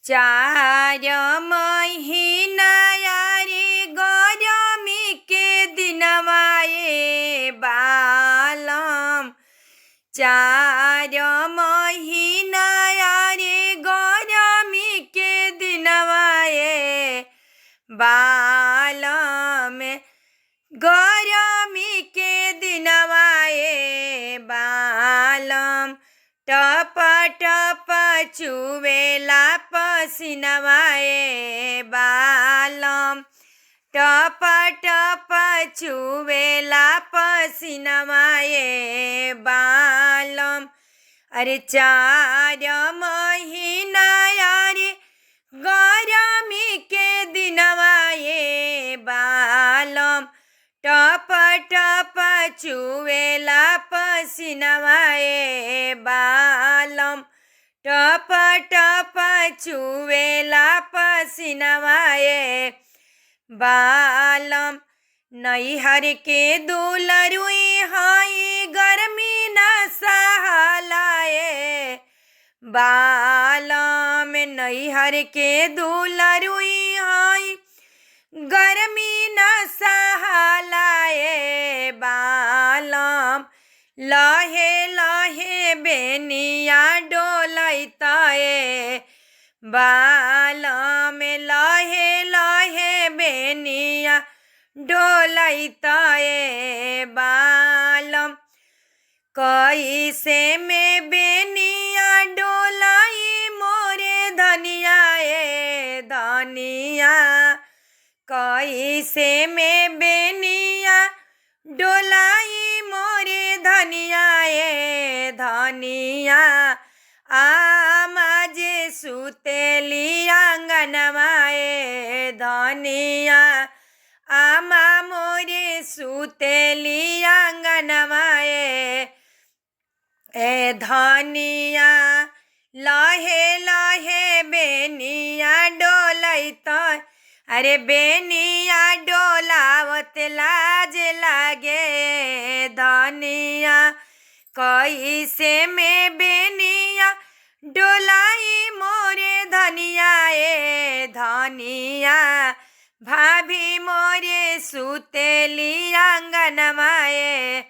चार महीना यारी गरमी के दिनवा ये बालम। चार महीना यारी गरमी के दिनवा ये बालम। गरमी के दिनवा ये बालम। टप टप चुवेला पसीनवा ये बालम। टप टप चुवेला पसीनवा ये बालम। अरे चार महीना यारी गरमी के दिनवा ये बालम। टप टप चुवेला पसीनवा ये बालम। टप टप चुवेला पसीनवा ये बालम। नैहर के दुलरुई हई गर्मी न सहलाए बालम। नैहर के दुलरुई हई गर्मी न सहलाए बालम। लहे लहे बेनिया डोलैताए बालम। लहे लहे बेनिया डोलैताए बालम। कैसे में बेनिया डोलाई मोरे धनिया ए धनिया। कैसे में बेनिया डोलाई मोरे धनिया ए धनिया। आमा जे सुतेली आंगनवा ए धनिया। आमा मोरे सुतेली आंगनवा ए धनिया। लहे लहे बेनिया डोलैता। अरे बेनिया डोलावत लाज लागे धनिया। कैसे में बेनिया डोलाई मोरे धनिया ए धनिया। भाभी मोरे सुतेली आंगनवा ए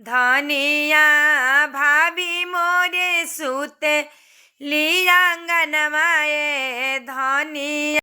धनिया। भाभी मोरे सुतेली आंगनवा ए धनिया।